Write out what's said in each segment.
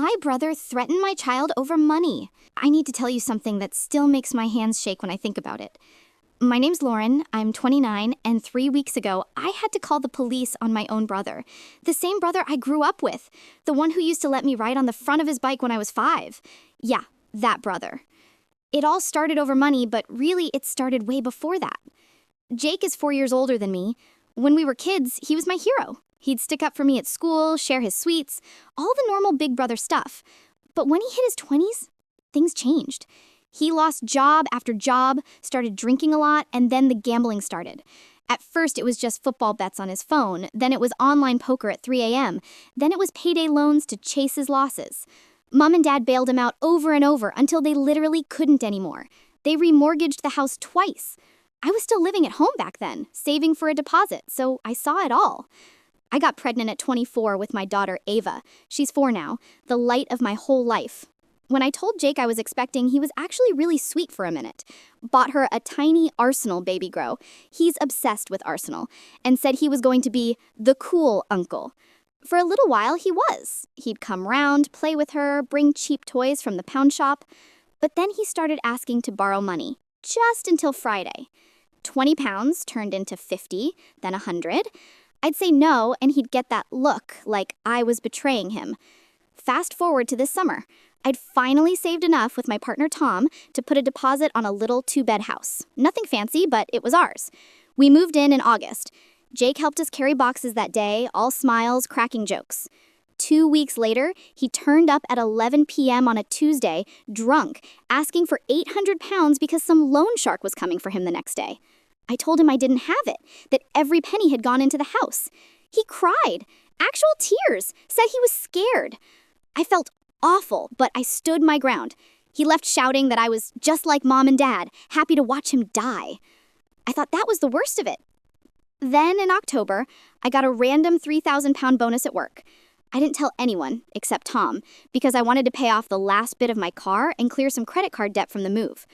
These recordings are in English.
My brother threatened my child over money. I need to tell you something that still makes my hands shake when I think about it. My name's Lauren, I'm 29, and 3 weeks ago, I had to call the police on my own brother. The same brother I grew up with. The one who used to let me ride on the front of his bike when I was 5. Yeah, that brother. It all started over money, but really it started way before that. Jake is 4 years older than me. When we were kids, he was my hero. He'd stick up for me at school, share his sweets, all the normal big brother stuff. But when he hit his 20s, things changed. He lost job after job, started drinking a lot, and then the gambling started. At first, it was just football bets on his phone. Then it was online poker at 3 a.m. Then it was payday loans to chase his losses. Mom and Dad bailed him out over and over until they literally couldn't anymore. They remortgaged the house twice. I was still living at home back then, saving for a deposit, so I saw it all. I got pregnant at 24 with my daughter, Ava. She's 4 now, the light of my whole life. When I told Jake I was expecting, he was actually really sweet for a minute. Bought her a tiny Arsenal baby grow. He's obsessed with Arsenal, and said he was going to be the cool uncle. For a little while, he was. He'd come round, play with her, bring cheap toys from the pound shop. But then he started asking to borrow money, just until Friday. 20 pounds turned into 50, then 100. I'd say no, and he'd get that look, like I was betraying him. Fast forward to this summer. I'd finally saved enough with my partner Tom to put a deposit on a little 2-bed house. Nothing fancy, but it was ours. We moved in August. Jake helped us carry boxes that day, all smiles, cracking jokes. 2 weeks later, he turned up at 11 p.m. on a Tuesday, drunk, asking for 800 pounds because some loan shark was coming for him the next day. I told him I didn't have it, that every penny had gone into the house. He cried, actual tears, said he was scared. I felt awful, but I stood my ground. He left shouting that I was just like Mom and Dad, happy to watch him die. I thought that was the worst of it. Then in October, I got a random 3,000-pound bonus at work. I didn't tell anyone, except Tom, because I wanted to pay off the last bit of my car and clear some credit card debt from the move.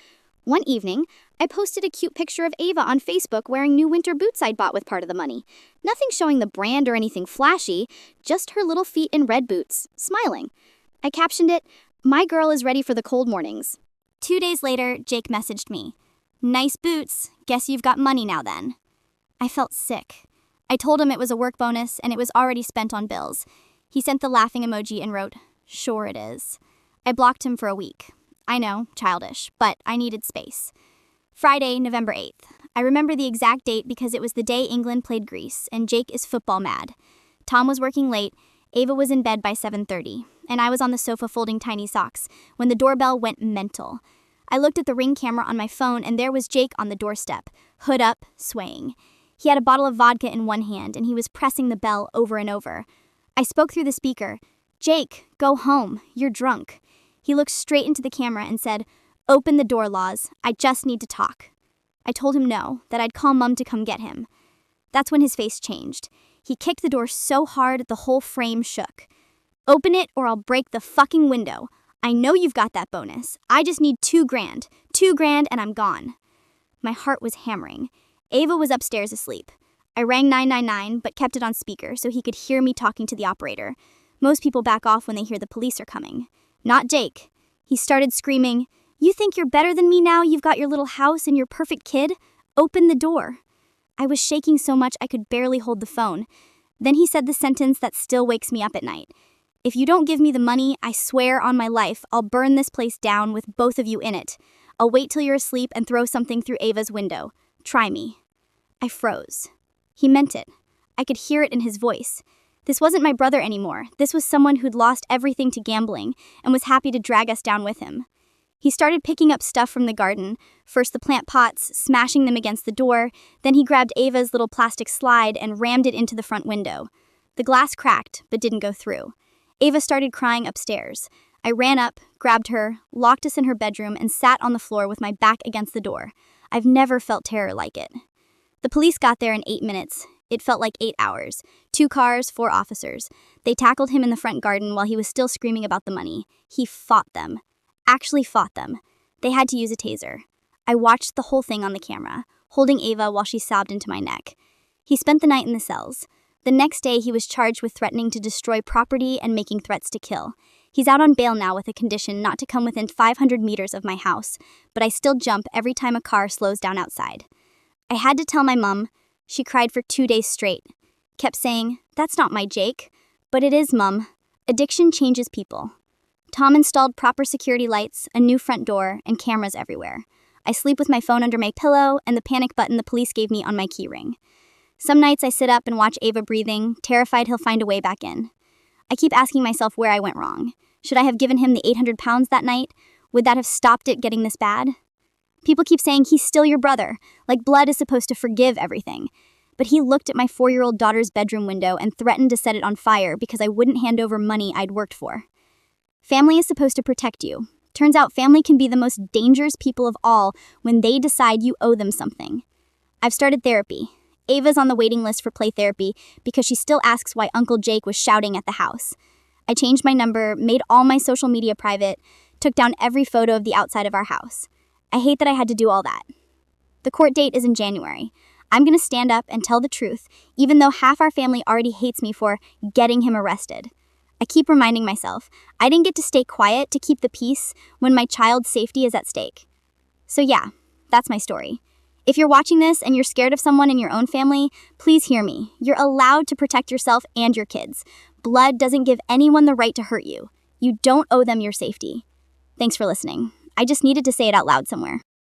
One evening, I posted a cute picture of Ava on Facebook wearing new winter boots I'd bought with part of the money. Nothing showing the brand or anything flashy, just her little feet in red boots, smiling. I captioned it, "My girl is ready for the cold mornings." 2 days later, Jake messaged me. "Nice boots. Guess you've got money now then." I felt sick. I told him it was a work bonus and it was already spent on bills. He sent the laughing emoji and wrote, "Sure it is." I blocked him for a week. I know, childish, but I needed space. Friday, November 8th. I remember the exact date because it was the day England played Greece and Jake is football mad. Tom was working late. Ava was in bed by 7:30, and I was on the sofa folding tiny socks when the doorbell went mental. I looked at the Ring camera on my phone, and there was Jake on the doorstep, hood up, swaying. He had a bottle of vodka in one hand, and he was pressing the bell over and over. I spoke through the speaker. "Jake, go home. You're drunk." He looked straight into the camera and said, "Open the door, Laws. I just need to talk." I told him no, that I'd call Mum to come get him. That's when his face changed. He kicked the door so hard the whole frame shook. "Open it or I'll break the fucking window. I know you've got that bonus. I just need $2,000. $2,000 and I'm gone." My heart was hammering. Ava was upstairs asleep. I rang 999 but kept it on speaker so he could hear me talking to the operator. Most people back off when they hear the police are coming. Not Jake. He started screaming, "You think you're better than me now? You've got your little house and your perfect kid? Open the door." I was shaking so much I could barely hold the phone. Then he said the sentence that still wakes me up at night. "If you don't give me the money, I swear on my life, I'll burn this place down with both of you in it. I'll wait till you're asleep and throw something through Ava's window. Try me." I froze. He meant it. I could hear it in his voice. This wasn't my brother anymore. This was someone who'd lost everything to gambling and was happy to drag us down with him. He started picking up stuff from the garden, first the plant pots, smashing them against the door, then he grabbed Ava's little plastic slide and rammed it into the front window. The glass cracked, but didn't go through. Ava started crying upstairs. I ran up, grabbed her, locked us in her bedroom, and sat on the floor with my back against the door. I've never felt terror like it. The police got there in 8 minutes. It felt like 8 hours. 2 cars, 4 officers. They tackled him in the front garden while he was still screaming about the money. He fought them. Actually fought them. They had to use a taser. I watched the whole thing on the camera, holding Ava while she sobbed into my neck. He spent the night in the cells. The next day, he was charged with threatening to destroy property and making threats to kill. He's out on bail now with a condition not to come within 500 meters of my house, but I still jump every time a car slows down outside. I had to tell my mom. She cried for 2 days straight. Kept saying, "That's not my Jake." But it is, Mum. Addiction changes people. Tom installed proper security lights, a new front door, and cameras everywhere. I sleep with my phone under my pillow and the panic button the police gave me on my keyring. Some nights I sit up and watch Ava breathing, terrified he'll find a way back in. I keep asking myself where I went wrong. Should I have given him the 800 pounds that night? Would that have stopped it getting this bad? People keep saying he's still your brother, like blood is supposed to forgive everything. But he looked at my 4-year-old daughter's bedroom window and threatened to set it on fire because I wouldn't hand over money I'd worked for. Family is supposed to protect you. Turns out family can be the most dangerous people of all when they decide you owe them something. I've started therapy. Ava's on the waiting list for play therapy because she still asks why Uncle Jake was shouting at the house. I changed my number, made all my social media private, took down every photo of the outside of our house. I hate that I had to do all that. The court date is in January. I'm going to stand up and tell the truth, even though half our family already hates me for getting him arrested. I keep reminding myself, I didn't get to stay quiet to keep the peace when my child's safety is at stake. So yeah, that's my story. If you're watching this and you're scared of someone in your own family, please hear me. You're allowed to protect yourself and your kids. Blood doesn't give anyone the right to hurt you. You don't owe them your safety. Thanks for listening. I just needed to say it out loud somewhere.